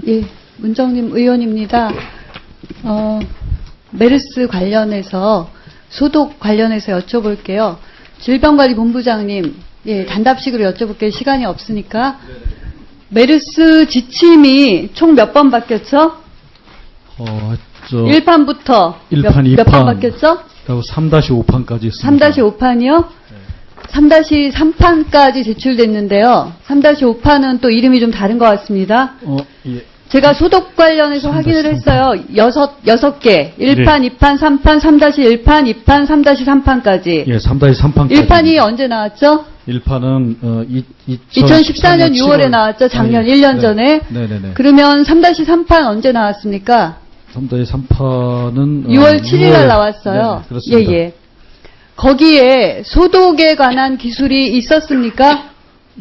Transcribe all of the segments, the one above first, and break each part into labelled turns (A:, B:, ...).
A: 예, 문정림 의원입니다. 메르스 관련해서 소독 관련해서 여쭤볼게요. 질병관리본부장님, 예, 단답식으로 여쭤볼게요. 시간이 없으니까. 메르스 지침이 총 몇 번 바뀌었죠? 1판부터
B: 1판,
A: 몇 번
B: 2판,
A: 바뀌었죠?
B: 그리고 3-5판까지 있습니다.
A: 3-5판이요? 3-3판까지 제출됐는데요. 3-5판은 또 이름이 좀 다른 것 같습니다.
B: 예.
A: 제가 소독 관련해서 확인을 했어요. 6개. 1판,
B: 네.
A: 2판, 3판, 3-1판, 2판, 3-3판까지.
B: 예, 3-3판까지.
A: 1판이 언제 나왔죠?
B: 1판은
A: 2014년 6월에 나왔죠. 작년 1년 전에.
B: 네네네.
A: 그러면 3-3판 언제 나왔습니까?
B: 3-3판은
A: 6월 7일 날 나왔어요.
B: 네, 그렇습니다.
A: 예. 거기에 소독에 관한 기술이 있었습니까?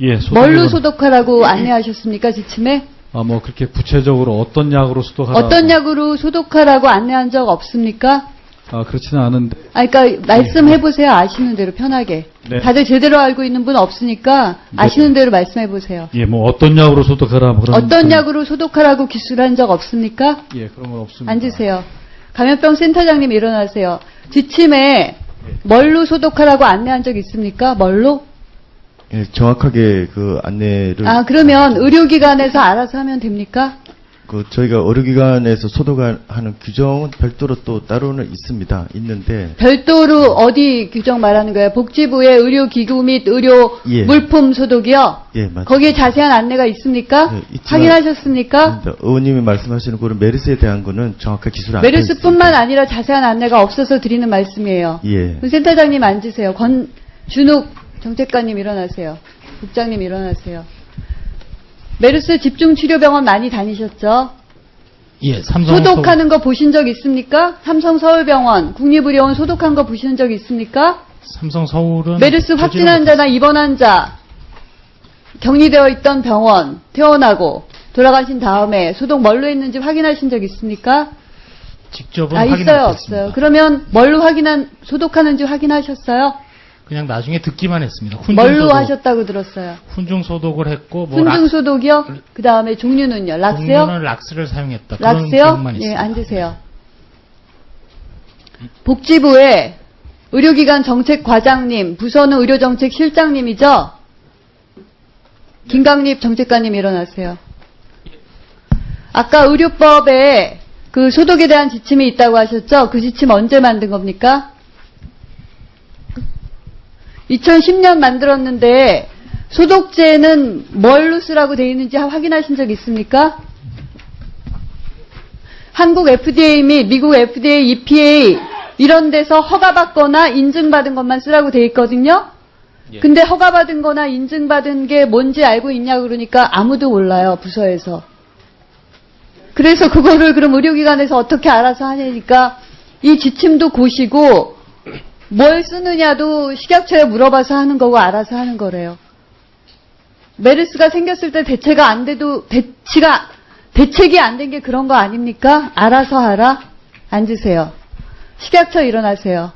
B: 예,
A: 뭘로 소독하라고 안내하셨습니까, 지침에?
B: 뭐 그렇게 구체적으로 어떤 약으로 소독하라.
A: 어떤 약으로 소독하라고 안내한 적 없습니까?
B: 그렇지는 않은데.
A: 그러니까 말씀해보세요. 아시는 대로 편하게.
B: 네.
A: 다들 제대로 알고 있는 분 없으니까 아시는 대로 말씀해보세요.
B: 예, 뭐 어떤 약으로 소독하라. 뭐 그런
A: 어떤 약으로 소독하라고 기술한 적 없습니까?
B: 예, 그런 건 없습니다.
A: 앉으세요. 감염병 센터장님 일어나세요. 지침에 뭘로 소독하라고 안내한 적 있습니까? 뭘로?
C: 예, 정확하게 그 안내를.
A: 그러면 의료기관에서 알아서 하면 됩니까?
C: 저희가 의료기관에서 소독하는 규정은 별도로 또 따로는 있는데.
A: 별도로 어디 규정 말하는 거예요? 복지부의 의료기구 및 의료
C: 예.
A: 물품 소독이요?
C: 예, 맞습니다.
A: 거기에 자세한 안내가 있습니까?
C: 네, 있지만-
A: 확인하셨습니까?
C: 의원님이 말씀하시는 그런 메르스에 대한 거는 정확한 기술 안
A: 메르스뿐만 아니라 자세한 안내가 없어서 드리는 말씀이에요.
C: 예.
A: 센터장님 앉으세요. 권준욱 정책관님 일어나세요. 국장님 일어나세요. 메르스 집중치료병원 많이 다니셨죠?
D: 예, 삼성
A: 소독하는 거 보신 적 있습니까? 삼성서울병원, 국립의료원 소독한 거 보신 적 있습니까?
D: 삼성 서울은
A: 메르스 확진 환자나 입원 환자 격리되어 있던 병원 퇴원하고 돌아가신 다음에 소독 뭘로 했는지 확인하신 적 있습니까?
D: 직접은 확인을
A: 있어요,
D: 못했습니다.
A: 없어요? 그러면 뭘로 소독하는지 확인하셨어요?
D: 그냥 나중에 듣기만 했습니다.
A: 뭘로 하셨다고 들었어요?
D: 훈중 소독을 했고
A: 훈중 소독이요? 그 다음에 종류는요? 락스요?
D: 종류는 락스를 사용했다. 그런
A: 락스요?
D: 기록만
A: 예,
D: 있습니다.
A: 앉으세요. 복지부의 의료기관 정책과장님, 부서는 의료정책실장님이죠? 김강립 정책관님 일어나세요. 아까 의료법에 그 소독에 대한 지침이 있다고 하셨죠? 그 지침 언제 만든 겁니까? 2010년 만들었는데 소독제는 뭘로 쓰라고 되어 있는지 확인하신 적 있습니까? 한국 FDA 및 미국 FDA, EPA 이런 데서 허가받거나 인증받은 것만 쓰라고 되어 있거든요. 근데 허가받은 거나 인증받은 게 뭔지 알고 있냐고 그러니까 아무도 몰라요, 부서에서. 그래서 그거를 그럼 의료기관에서 어떻게 알아서 하냐니까 이 지침도 고시고 뭘 쓰느냐도 식약처에 물어봐서 하는 거고 알아서 하는 거래요. 메르스가 생겼을 때 대책이 안 된 게 그런 거 아닙니까? 알아서 하라. 앉으세요. 식약처 일어나세요.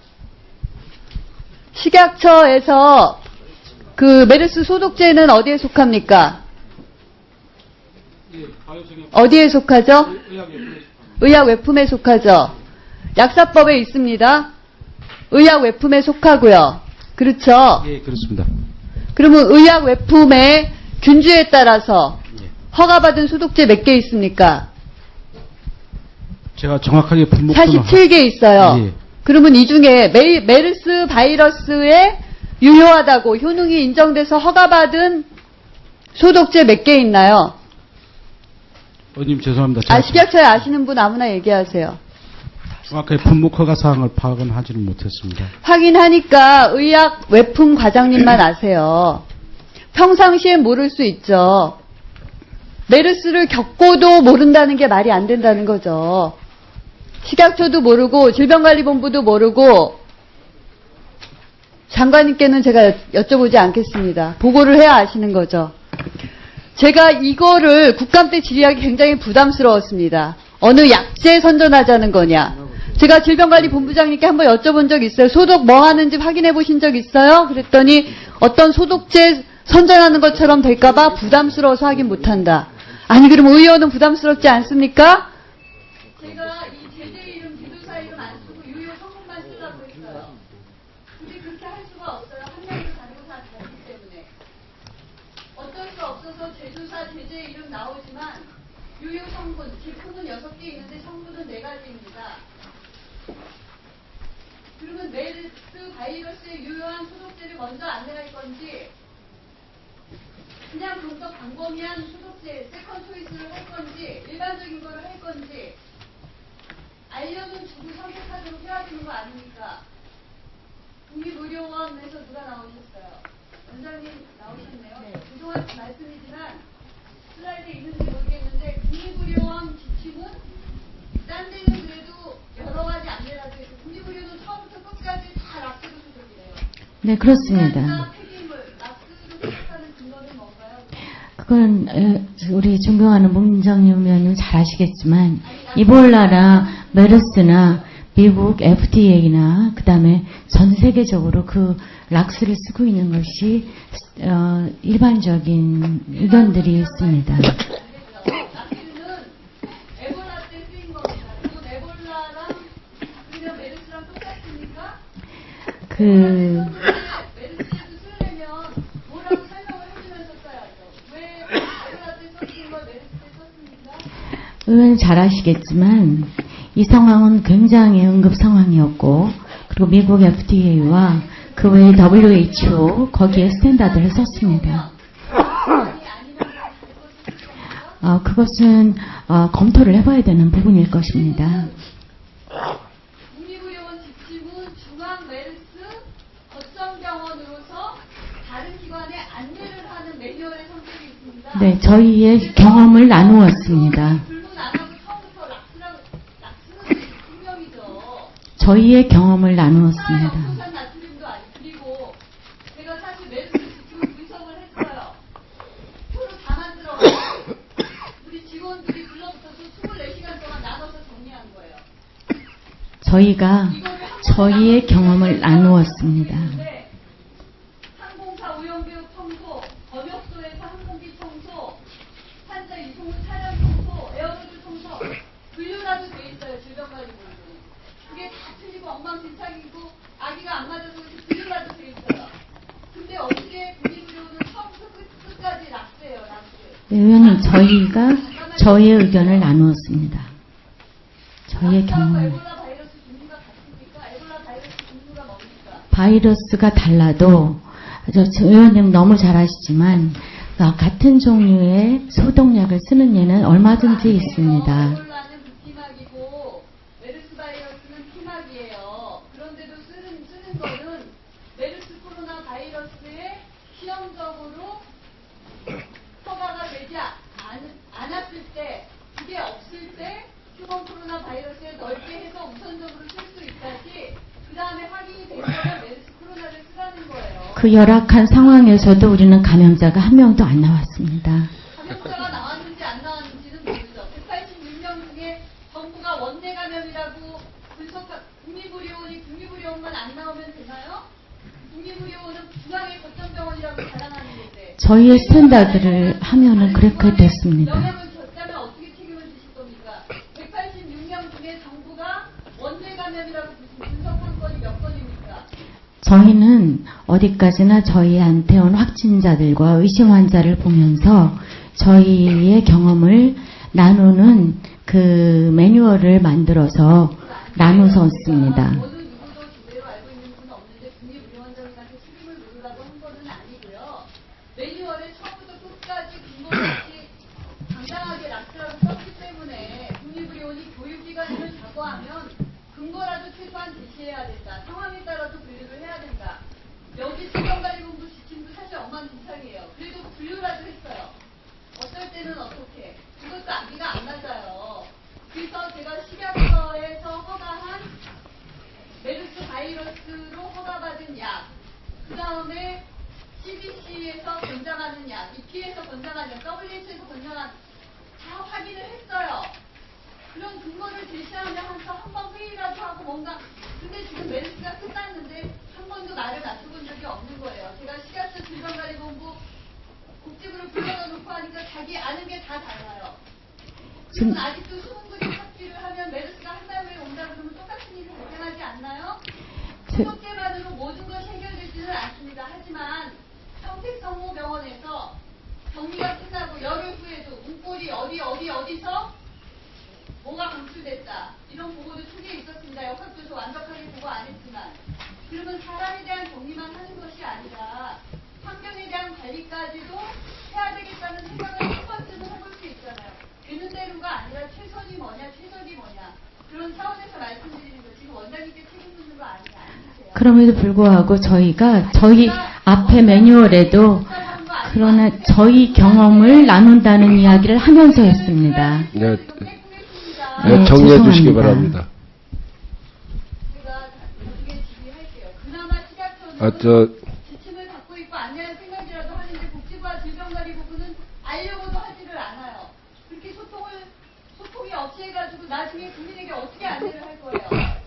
A: 식약처에서 그 메르스 소독제는 어디에 속합니까? 어디에 속하죠? 의약외품에 속하죠. 약사법에 있습니다. 의약외품에 속하고요. 그렇죠?
B: 예, 그렇습니다.
A: 그러면 의약외품의 균주에 따라서 허가받은 소독제 몇 개 있습니까?
B: 제가 정확하게 분목하면
A: 47개 있어요.
B: 예.
A: 그러면 이 중에 메르스 바이러스에 유효하다고 효능이 인정돼서 허가받은 소독제 몇 개 있나요?
B: 의원님 죄송합니다.
A: 식약처에 아시는 분 아무나 얘기하세요.
B: 정확하게 분목허가 사항을 파악은 하지는 못했습니다.
A: 확인하니까 의약외품 과장님만 아세요. 평상시에 모를 수 있죠. 메르스를 겪고도 모른다는 게 말이 안 된다는 거죠. 식약처도 모르고 질병관리본부도 모르고 장관님께는 제가 여쭤보지 않겠습니다. 보고를 해야 아시는 거죠. 제가 이거를 국감 때 질의하기 굉장히 부담스러웠습니다. 어느 약제 선전하자는 거냐. 제가 질병관리본부장님께 한번 여쭤본 적 있어요. 소독 뭐 하는지 확인해 보신 적 있어요? 그랬더니 어떤 소독제 선전하는 것처럼 될까봐 부담스러워서 확인 못한다. 아니 그럼 의원은 부담스럽지 않습니까? 제가 이 제재 이름, 지도사 이름 안 쓰고 유효 성분만 쓰라고 했어요. 근데 그렇게 할 수가 없어요. 한 명도 다르고 다 다르기 때문에. 어쩔 수 없어서 제조사 제재 이름 나오지만 유효 성분, 제품은 6개 있는데 성분은 4가지입니다. 그러면 메르스 바이러스의 유효한 소독제를 먼저 안내할 건지 그냥 좀더 광범위한 소독제, 세컨 초이스를 할 건지 일반적인 거를 할 건지 알려는 주고 선택하도록 해야 되는 거 아닙니까? 국립의료원에서 누가 나오셨어요? 원장님 나오셨네요. 그동안 말씀이지만 슬라이드에 있는지 모르겠는데 국립의료원 지침은 딴 데는 그래도 여러 가지 안내라도 있고 국립의료는 처음부터 끝까지 다 락스로 소독이래요.
E: 네, 그렇습니다.
A: 폐기물, 락스로 소독하는 근거는 뭔가요?
E: 그건 우리 존경하는 문정윤 의원님 잘 아시겠지만 이볼라나 메르스나 미국 FDA나 그다음에 전 세계적으로 그 락스를 쓰고 있는 것이 일반적인 의견들이 있습니다.
A: 락스는 에볼라 때 쓰인 겁니다. 그리고 에볼라랑 그냥 메르스랑 똑같습니까? 메르스에도 쓰려면 뭐라고 설명을 해주면서 써야죠. 왜 에볼라 때 썼던 걸 메르스 때 썼습니까?
E: 의원님 잘 아시겠지만 이 상황은 굉장히 응급 상황이었고 그리고 미국 FDA와 그 외에 WHO 거기에 스탠다드를 썼습니다. 그것은 검토를 해봐야 되는 부분일 것입니다.
A: 국립의료원 지침은 중앙 메르스 거점병원으로서 다른 기관에 안내를 하는 매뉴얼의 성격이 있습니다.
E: 네, 저희의 경험을 나누었습니다.
A: 불문 안 하고 처음부터 락스는 분명이죠.
E: 저희의 경험을 나누었습니다.
A: 역소산 나트륨도 아니 그리고 제가 사실 메르스 지침 분석을 했어요. 표로 다 만들어 우리 직원들이 불러붙어서 24시간 동안 나눠서 정리한 거예요.
E: 저희가 저희의 경험을 나누었습니다.
A: 항공사 오염교육 청소, 검역소에서 항공기 청소, 환자 이송 후 차량 청소, 에어로졸 청소, 분류라도 돼 있어요. 질병관리본부. 그게 다 틀리고 엉망진창이고 아기가 안 맞아서 분류라도 돼 있어요. 근데 어떻게 국립의료원은 처음부터 끝까지 락스예요. 락스.
E: 네, 의원님, 저희가 저희의 의견을 나누었습니다. 저희의 경험.
A: 에볼라 바이러스 종류가 같습니까? 에볼라 바이러스 종류가 뭡니까?
E: 바이러스가 달라도 의원님 너무 잘 아시지만 같은 종류의 소독약을 쓰는 예는 얼마든지 있습니다.
A: 에볼라는 무피막이고 메르스 바이러스는 피막이에요. 그런데도 쓰는 거는 메르스 코로나 바이러스에 시험적으로 허가가 되지 않았을 때, 그게 없을 때 휴먼 코로나 바이러스에 넓게 해서 우선적으로 쓸 수 있다시 그 다음에 확인이 되면 메르스 코로나를 쓰라는 거예요.
E: 그 열악한 상황에서도 우리는 감염자가 한 명도 안 나왔습니다.
A: 감염자가 나왔는지 안 나왔는지는 모르죠. 186명 중에 전부가 원내 감염이라고 국립의료원만 안 나오면 되나요? 국립의료원은 중앙의 거점병원이라고 자랑하는 건데
E: 저희의 스탠다드를 하면은 그렇게 됐습니다.
A: 영향을 줬다면 어떻게 책임을 지실 겁니까? 186명 중에 정부가 원내 감염이라고 분석한 건이 몇 건입니까?
E: 저희는 어디까지나 저희한테 온 확진자들과 의심 환자를 보면서 저희의 경험을 나누는 그 매뉴얼을 만들어서 나누었습니다.
A: 어느 누구도 제대로 알고 있는 분은 없는데 국립의료원장님한테 책임을 물으라고 한 거는 아니고요. 매뉴얼에 처음부터 끝까지 근거 없이 당당하게 락스라고 썼기 때문에 국립의료원이 교육기관임을 자고하면 근거라도 최소한 제시해야 된다. 상황에 따라서 분류를 해야 된다. 여기 질병관리본부 지침도 사실 엉망진창이에요. 그래도 분류라도 했어요. 어떨 때는 어떻게. 그것도 앞뒤가 안 맞아요. 그래서 제가 식약처에서 허가한 메르스 바이러스로 허가받은 약, 그 다음에 CDC에서 권장하는 약, EP에서 권장하는 약, WHO에서 권장한 다 확인을 했어요. 그런 근거를 제시하면서 한 번 회의라도 하고 뭔가. 근데 지금 메르스가 끝났는데 한 번도 나를 맞춰본 적이 없는 거예요. 제가 식약처 질병관리본부 국집으로 불러다 놓고 하니까 자기 아는 게 다 달라요.
E: 지금
A: 지금 아직도 수분군이 삭기를 하면 메르스가 한 달 후에 온다 그러면 똑같은 일이 발생하지 않나요? 소독제만으로 모든 것이 해결되지는 않습니다. 하지만 평택성모병원에서 격리가 끝나고 열흘 후에도 문고리 어디서 뭐가 검출됐다. 이런 보고도 초기에 있었습니다. 역학조사 완벽하게 보고 안 했지만. 그러면 사람에 대한 격리만 하는 것이 아니라 환경에 대한 관리까지도 해야 되겠다는 생각을 한 번쯤은 해볼 수 있잖아요. 되는 대로가 아니라 최선이 뭐냐. 그런 차원에서 말씀드리는 거 지금 원장님께 책임 묻는 거 아니세요?
E: 그럼에도 불구하고 저희 앞에 매뉴얼에도 그러나 저희 경험을 나눈다는 이야기를 하면서 했습니다.
F: 네,
E: 네,
F: 정리해 주시기
E: 죄송합니다.
F: 바랍니다.
A: 제가 나중에 질의할게요. 그나마 식약처는 지침을 갖고 있고 안내할 생각이라도 하는데 복지부와 질병관리부는 알려고도 하지를 않아요. 그렇게 소통이 없이 해가지고 나중에 국민에게 어떻게 안내를 할 거예요?